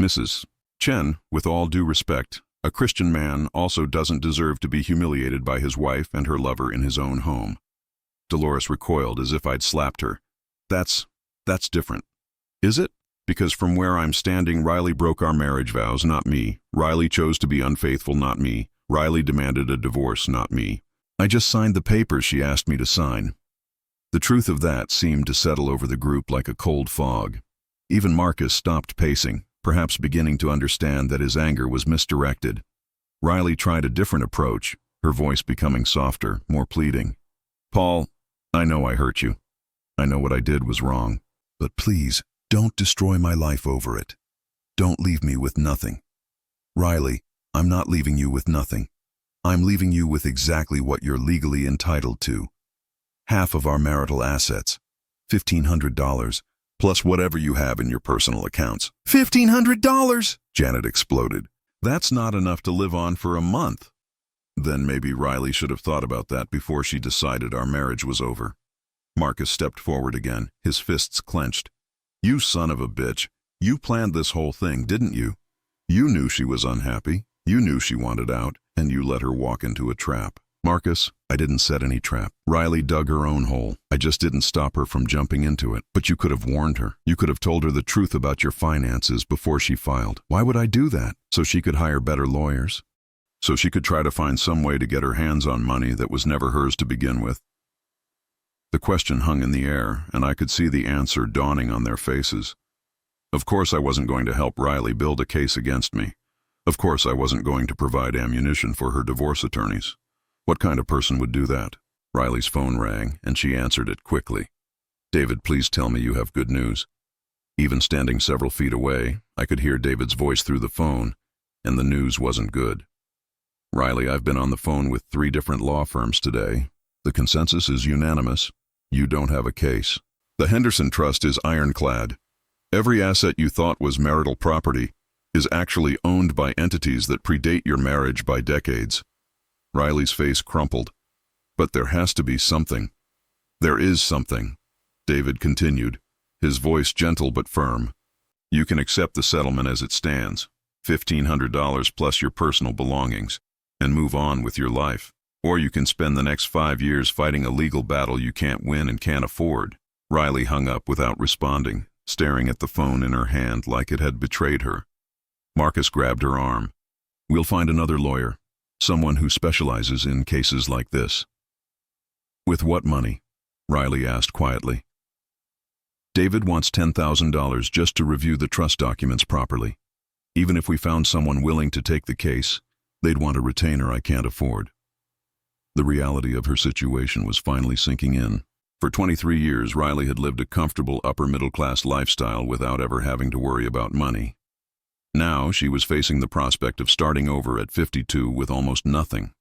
"Mrs. Chen, with all due respect, a Christian man also doesn't deserve to be humiliated by his wife and her lover in his own home." Dolores recoiled as if I'd slapped her. That's different." "Is it? Because from where I'm standing, Riley broke our marriage vows, not me. Riley chose to be unfaithful, not me. Riley demanded a divorce, not me. I just signed the papers she asked me to sign." The truth of that seemed to settle over the group like a cold fog. Even Marcus stopped pacing, perhaps beginning to understand that his anger was misdirected. Riley tried a different approach, her voice becoming softer, more pleading. "Paul, I know I hurt you. I know what I did was wrong. But please, don't destroy my life over it. Don't leave me with nothing. Riley, I'm not leaving you with nothing. I'm leaving you with exactly what you're legally entitled to. Half of our marital assets, $1,500, plus whatever you have in your personal accounts." $1,500! Janet exploded. "That's not enough to live on for a month." Then maybe Riley should have thought about that before she decided our marriage was over. Marcus stepped forward again, his fists clenched. "You son of a bitch, you planned this whole thing, didn't you? You knew she was unhappy, you knew she wanted out, and you let her walk into a trap." "Marcus, I didn't set any trap. Riley dug her own hole. I just didn't stop her from jumping into it. But you could have warned her. You could have told her the truth about your finances before she filed." "Why would I do that?" "So she could hire better lawyers. So she could try to find some way to get her hands on money that was never hers to begin with." The question hung in the air, and I could see the answer dawning on their faces. Of course I wasn't going to help Riley build a case against me. Of course I wasn't going to provide ammunition for her divorce attorneys. What kind of person would do that? Riley's phone rang, and she answered it quickly. "David, please tell me you have good news." Even standing several feet away, I could hear David's voice through the phone, and the news wasn't good. "Riley, I've been on the phone with 3 different law firms today. The consensus is unanimous. You don't have a case. The Henderson Trust is ironclad. Every asset you thought was marital property is actually owned by entities that predate your marriage by decades." Riley's face crumpled. "But there has to be something." "There is something," David continued, his voice gentle but firm. "You can accept the settlement as it stands, $1,500 plus your personal belongings, and move on with your life. Or you can spend the next 5 years fighting a legal battle you can't win and can't afford." Riley hung up without responding, staring at the phone in her hand like it had betrayed her. Marcus grabbed her arm. "We'll find another lawyer, someone who specializes in cases like this." "With what money?" Riley asked quietly. "David wants $10,000 just to review the trust documents properly. Even if we found someone willing to take the case, they'd want a retainer I can't afford." The reality of her situation was finally sinking in. For 23 years, Riley had lived a comfortable upper-middle-class lifestyle without ever having to worry about money. Now she was facing the prospect of starting over at 52 with almost nothing.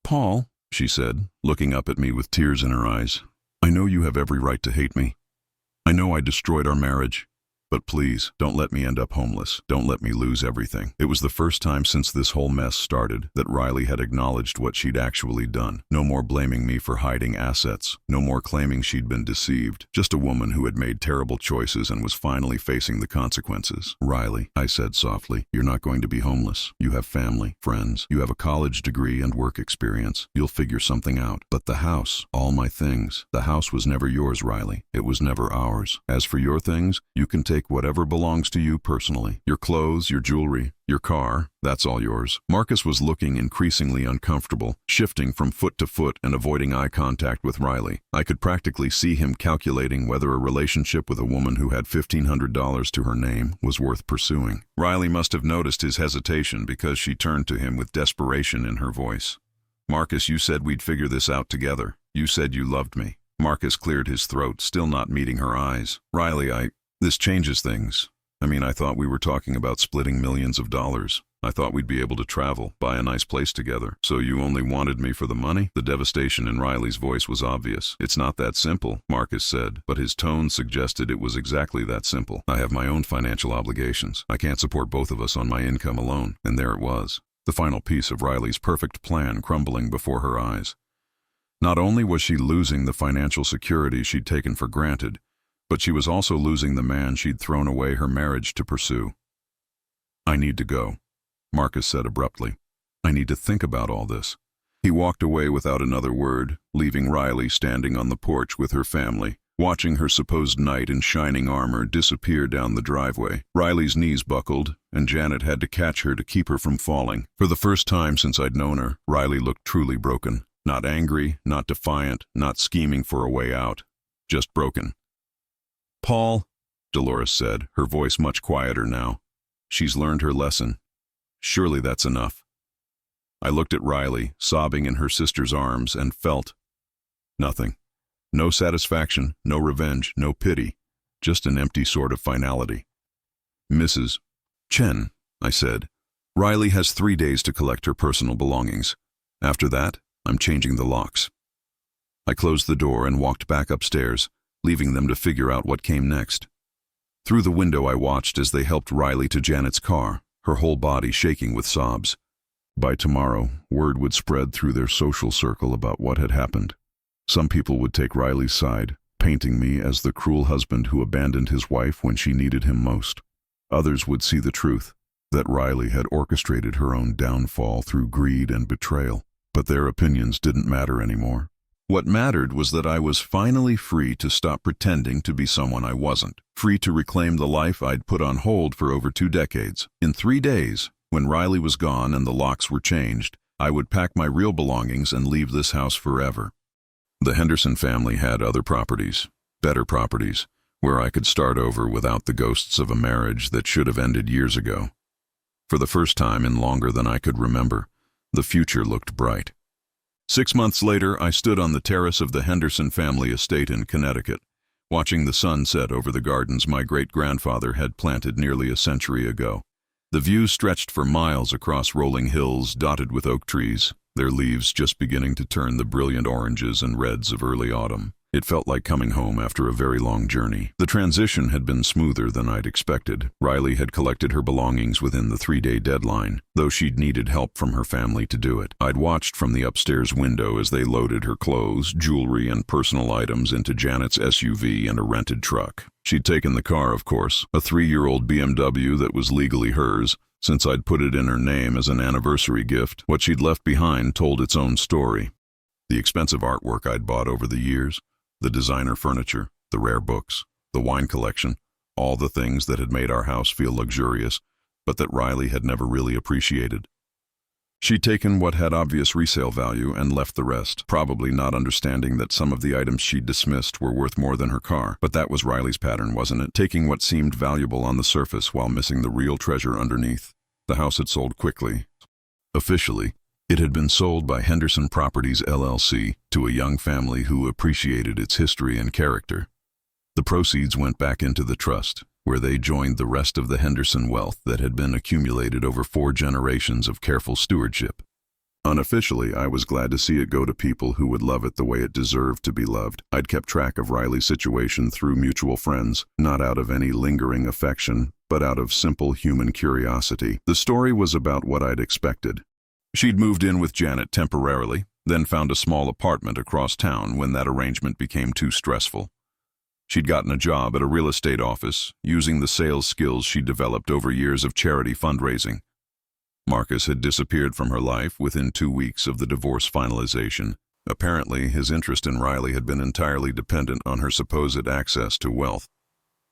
"Paul," she said, looking up at me with tears in her eyes, "I know you have every right to hate me. I know I destroyed our marriage. But please, don't let me end up homeless. Don't let me lose everything." It was the first time since this whole mess started that Riley had acknowledged what she'd actually done. No more blaming me for hiding assets. No more claiming she'd been deceived. Just a woman who had made terrible choices and was finally facing the consequences. "Riley," I said softly, "you're not going to be homeless. You have family, friends. You have a college degree and work experience. You'll figure something out. But the house, all my things, the house was never yours, Riley. It was never ours. As for your things, you can take whatever belongs to you personally. Your clothes, your jewelry, your car, that's all yours." Marcus was looking increasingly uncomfortable, shifting from foot to foot and avoiding eye contact with Riley. I could practically see him calculating whether a relationship with a woman who had $1,500 to her name was worth pursuing. Riley must have noticed his hesitation because she turned to him with desperation in her voice. "Marcus, you said we'd figure this out together. You said you loved me." Marcus cleared his throat, still not meeting her eyes. "Riley, this changes things. I mean, I thought we were talking about splitting millions of dollars. I thought we'd be able to travel, buy a nice place together. So you only wanted me for the money?" The devastation in Riley's voice was obvious. "It's not that simple," Marcus said, but his tone suggested it was exactly that simple. "I have my own financial obligations. I can't support both of us on my income alone." And there it was, the final piece of Riley's perfect plan crumbling before her eyes. Not only was she losing the financial security she'd taken for granted, but she was also losing the man she'd thrown away her marriage to pursue. "I need to go," Marcus said abruptly. "I need to think about all this." He walked away without another word, leaving Riley standing on the porch with her family, watching her supposed knight in shining armor disappear down the driveway. Riley's knees buckled, and Janet had to catch her to keep her from falling. For the first time since I'd known her, Riley looked truly broken. Not angry, not defiant, not scheming for a way out. Just broken. "Paul," Dolores said, her voice much quieter now. "She's learned her lesson. Surely that's enough." I looked at Riley, sobbing in her sister's arms, and felt nothing. No satisfaction, no revenge, no pity, just an empty sort of finality. "Mrs. Chen," I said, "Riley has 3 days to collect her personal belongings. After that, I'm changing the locks." I closed the door and walked back upstairs, leaving them to figure out what came next. Through the window I watched as they helped Riley to Janet's car, her whole body shaking with sobs. By tomorrow, word would spread through their social circle about what had happened. Some people would take Riley's side, painting me as the cruel husband who abandoned his wife when she needed him most. Others would see the truth, that Riley had orchestrated her own downfall through greed and betrayal. But their opinions didn't matter anymore. What mattered was that I was finally free to stop pretending to be someone I wasn't, free to reclaim the life I'd put on hold for over 2 decades. In 3 days, when Riley was gone and the locks were changed, I would pack my real belongings and leave this house forever. The Henderson family had other properties, better properties, where I could start over without the ghosts of a marriage that should have ended years ago. For the first time in longer than I could remember, the future looked bright. 6 months later, I stood on the terrace of the Henderson family estate in Connecticut, watching the sun set over the gardens my great-grandfather had planted nearly a century ago. The view stretched for miles across rolling hills dotted with oak trees, their leaves just beginning to turn the brilliant oranges and reds of early autumn. It felt like coming home after a very long journey. The transition had been smoother than I'd expected. Riley had collected her belongings within the 3-day deadline, though she'd needed help from her family to do it. I'd watched from the upstairs window as they loaded her clothes, jewelry, and personal items into Janet's SUV and a rented truck. She'd taken the car, of course, a 3-year-old BMW that was legally hers, since I'd put it in her name as an anniversary gift. What she'd left behind told its own story. The expensive artwork I'd bought over the years, the designer furniture, the rare books, the wine collection, all the things that had made our house feel luxurious, but that Riley had never really appreciated. She'd taken what had obvious resale value and left the rest, probably not understanding that some of the items she'd dismissed were worth more than her car. But that was Riley's pattern, wasn't it? Taking what seemed valuable on the surface while missing the real treasure underneath. The house had sold quickly. Officially, it had been sold by Henderson Properties LLC to a young family who appreciated its history and character. The proceeds went back into the trust, where they joined the rest of the Henderson wealth that had been accumulated over 4 generations of careful stewardship. Unofficially, I was glad to see it go to people who would love it the way it deserved to be loved. I'd kept track of Riley's situation through mutual friends, not out of any lingering affection, but out of simple human curiosity. The story was about what I'd expected. She'd moved in with Janet temporarily, then found a small apartment across town when that arrangement became too stressful. She'd gotten a job at a real estate office, using the sales skills she'd developed over years of charity fundraising. Marcus had disappeared from her life within 2 weeks of the divorce finalization. Apparently, his interest in Riley had been entirely dependent on her supposed access to wealth.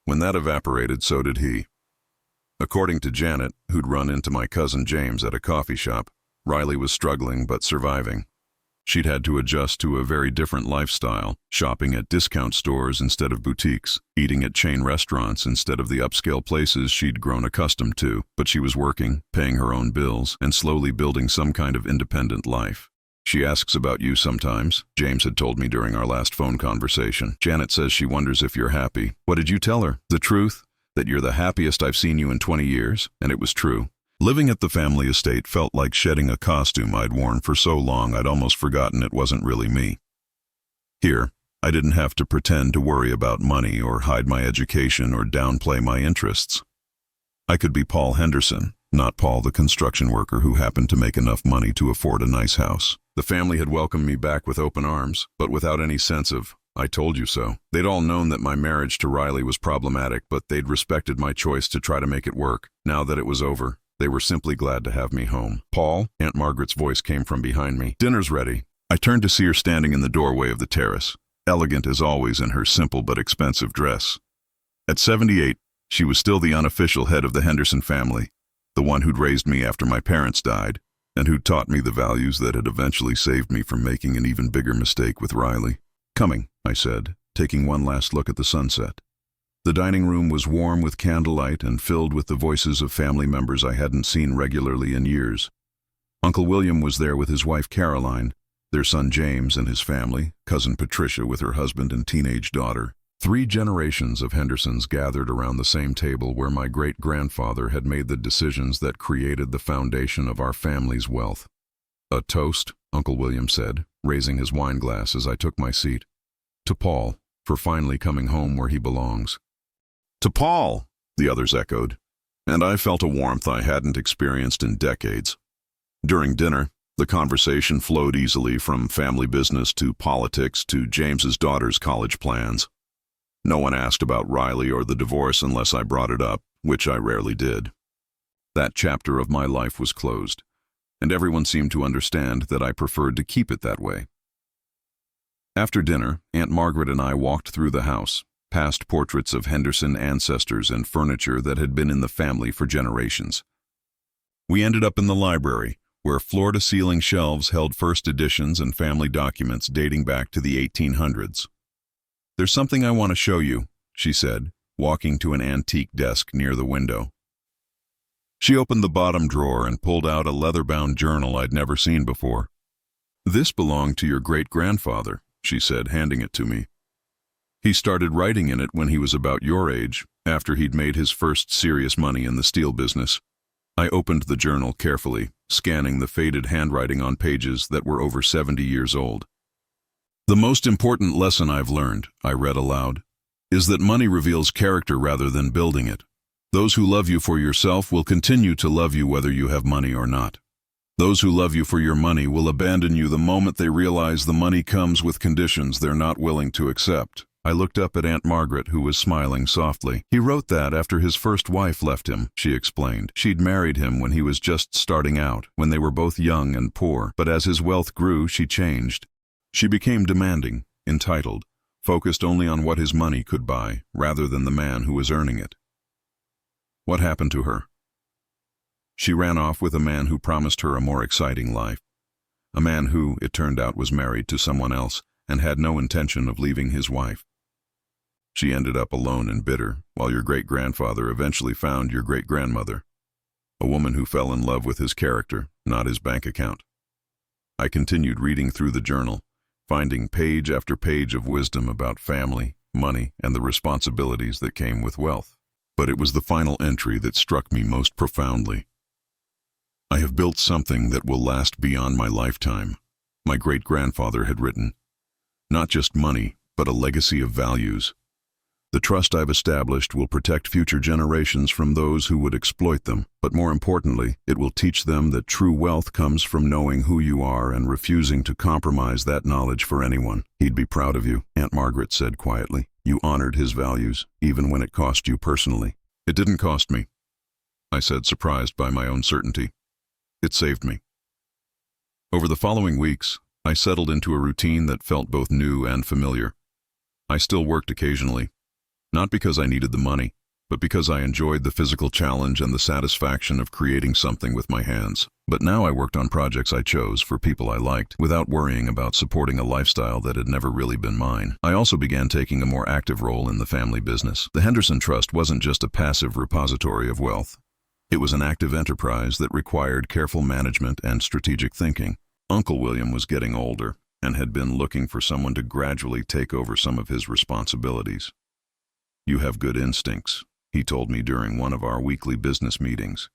When that evaporated, so did he. According to Janet, who'd run into my cousin James at a coffee shop, Riley was struggling but surviving. She'd had to adjust to a very different lifestyle, shopping at discount stores instead of boutiques, eating at chain restaurants instead of the upscale places she'd grown accustomed to. But she was working, paying her own bills, and slowly building some kind of independent life. She asks about you sometimes, James had told me during our last phone conversation. Janet says she wonders if you're happy. What did you tell her? The truth? That you're the happiest I've seen you in 20 years? And it was true. Living at the family estate felt like shedding a costume I'd worn for so long I'd almost forgotten it wasn't really me. Here, I didn't have to pretend to worry about money or hide my education or downplay my interests. I could be Paul Henderson, not Paul the construction worker who happened to make enough money to afford a nice house. The family had welcomed me back with open arms, but without any sense of, I told you so. They'd all known that my marriage to Riley was problematic, but they'd respected my choice to try to make it work. Now that it was over, they were simply glad to have me home. Paul, Aunt Margaret's voice came from behind me. Dinner's ready. I turned to see her standing in the doorway of the terrace, elegant as always in her simple but expensive dress. At 78, she was still the unofficial head of the Henderson family, the one who'd raised me after my parents died, and who'd taught me the values that had eventually saved me from making an even bigger mistake with Riley. Coming, I said, taking one last look at the sunset. The dining room was warm with candlelight and filled with the voices of family members I hadn't seen regularly in years. Uncle William was there with his wife Caroline, their son James and his family, cousin Patricia with her husband and teenage daughter. 3 generations of Hendersons gathered around the same table where my great-grandfather had made the decisions that created the foundation of our family's wealth. A toast, Uncle William said, raising his wine glass as I took my seat. To Paul, for finally coming home where he belongs. To Paul, the others echoed, and I felt a warmth I hadn't experienced in decades. During dinner, the conversation flowed easily from family business to politics to James's daughter's college plans. No one asked about Riley or the divorce unless I brought it up, which I rarely did. That chapter of my life was closed, and everyone seemed to understand that I preferred to keep it that way. After dinner, Aunt Margaret and I walked through the house, past portraits of Henderson ancestors and furniture that had been in the family for generations. We ended up in the library, where floor-to-ceiling shelves held first editions and family documents dating back to the 1800s. There's something I want to show you, she said, walking to an antique desk near the window. She opened the bottom drawer and pulled out a leather-bound journal I'd never seen before. "This belonged to your great-grandfather," she said, handing it to me. "He started writing in it when he was about your age, after he'd made his first serious money in the steel business." I opened the journal carefully, scanning the faded handwriting on pages that were over 70 years old. "The most important lesson I've learned," I read aloud, "is that money reveals character rather than building it. Those who love you for yourself will continue to love you whether you have money or not. Those who love you for your money will abandon you the moment they realize the money comes with conditions they're not willing to accept." I looked up at Aunt Margaret, who was smiling softly. "He wrote that after his first wife left him," she explained. "She'd married him when he was just starting out, when they were both young and poor, but as his wealth grew, she changed. She became demanding, entitled, focused only on what his money could buy, rather than the man who was earning it." "What happened to her?" "She ran off with a man who promised her a more exciting life. A man who, it turned out, was married to someone else and had no intention of leaving his wife. She ended up alone and bitter, while your great-grandfather eventually found your great-grandmother, a woman who fell in love with his character, not his bank account." I continued reading through the journal, finding page after page of wisdom about family, money, and the responsibilities that came with wealth. But it was the final entry that struck me most profoundly. "I have built something that will last beyond my lifetime," my great-grandfather had written. "Not just money, but a legacy of values. The trust I've established will protect future generations from those who would exploit them, but more importantly, it will teach them that true wealth comes from knowing who you are and refusing to compromise that knowledge for anyone." "He'd be proud of you," Aunt Margaret said quietly. "You honored his values, even when it cost you personally." "It didn't cost me," I said, surprised by my own certainty. "It saved me." Over the following weeks, I settled into a routine that felt both new and familiar. I still worked occasionally, not because I needed the money, but because I enjoyed the physical challenge and the satisfaction of creating something with my hands. But now I worked on projects I chose for people I liked, without worrying about supporting a lifestyle that had never really been mine. I also began taking a more active role in the family business. The Henderson Trust wasn't just a passive repository of wealth. It was an active enterprise that required careful management and strategic thinking. Uncle William was getting older and had been looking for someone to gradually take over some of his responsibilities. "You have good instincts," he told me during one of our weekly business meetings.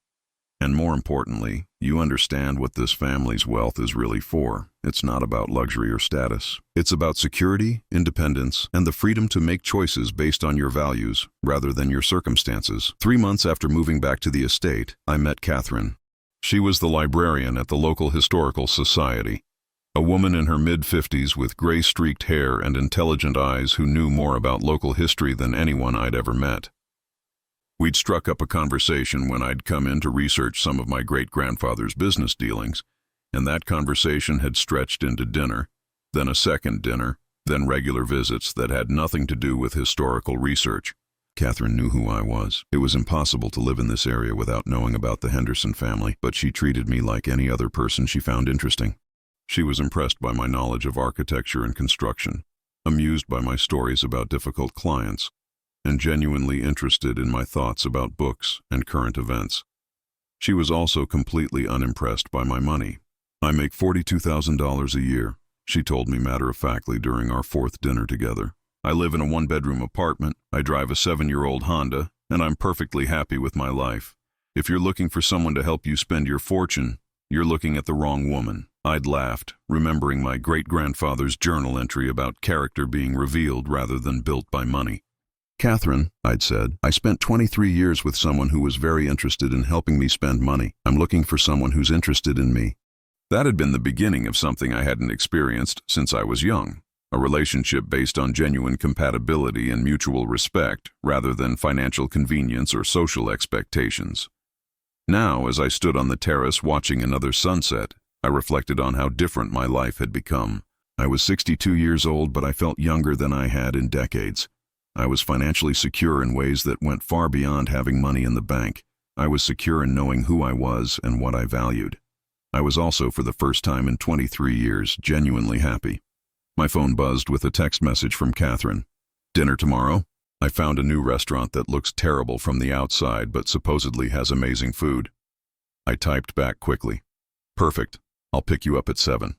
"And more importantly, you understand what this family's wealth is really for. It's not about luxury or status. It's about security, independence, and the freedom to make choices based on your values rather than your circumstances." 3 months after moving back to the estate, I met Catherine. She was the librarian at the local historical society, a woman in her mid-50s with gray-streaked hair and intelligent eyes who knew more about local history than anyone I'd ever met. We'd struck up a conversation when I'd come in to research some of my great-grandfather's business dealings, and that conversation had stretched into dinner, then a second dinner, then regular visits that had nothing to do with historical research. Catherine knew who I was. It was impossible to live in this area without knowing about the Henderson family, but she treated me like any other person she found interesting. She was impressed by my knowledge of architecture and construction, amused by my stories about difficult clients, and genuinely interested in my thoughts about books and current events. She was also completely unimpressed by my money. "I make $42,000 a year," she told me matter-of-factly during our fourth dinner together. "I live in a one-bedroom apartment, I drive a 7-year-old Honda, and I'm perfectly happy with my life. If you're looking for someone to help you spend your fortune, you're looking at the wrong woman." I'd laughed, remembering my great-grandfather's journal entry about character being revealed rather than built by money. "Catherine," I'd said, "I spent 23 years with someone who was very interested in helping me spend money. I'm looking for someone who's interested in me." That had been the beginning of something I hadn't experienced since I was young, a relationship based on genuine compatibility and mutual respect rather than financial convenience or social expectations. Now, as I stood on the terrace watching another sunset, I reflected on how different my life had become. I was 62 years old, but I felt younger than I had in decades. I was financially secure in ways that went far beyond having money in the bank. I was secure in knowing who I was and what I valued. I was also, for the first time in 23 years, genuinely happy. My phone buzzed with a text message from Catherine. "Dinner tomorrow? I found a new restaurant that looks terrible from the outside but supposedly has amazing food." I typed back quickly. "Perfect. I'll pick you up at 7.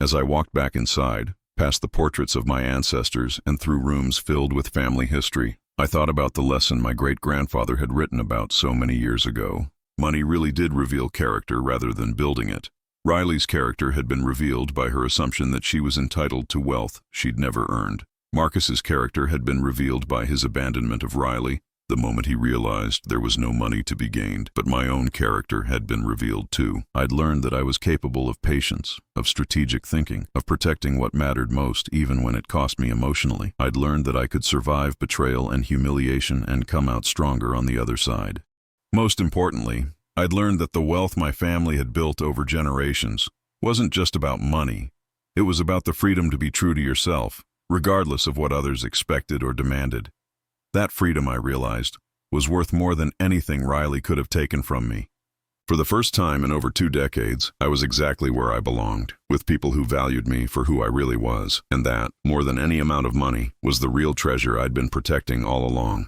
As I walked back inside, past the portraits of my ancestors and through rooms filled with family history, I thought about the lesson my great-grandfather had written about so many years ago. Money really did reveal character rather than building it. Riley's character had been revealed by her assumption that she was entitled to wealth she'd never earned. Marcus's character had been revealed by his abandonment of Riley the moment he realized there was no money to be gained. But my own character had been revealed too. I'd learned that I was capable of patience, of strategic thinking, of protecting what mattered most even when it cost me emotionally. I'd learned that I could survive betrayal and humiliation and come out stronger on the other side. Most importantly, I'd learned that the wealth my family had built over generations wasn't just about money. It was about the freedom to be true to yourself, regardless of what others expected or demanded. That freedom, I realized, was worth more than anything Riley could have taken from me. For the first time in over 2 decades, I was exactly where I belonged, with people who valued me for who I really was, and that, more than any amount of money, was the real treasure I'd been protecting all along.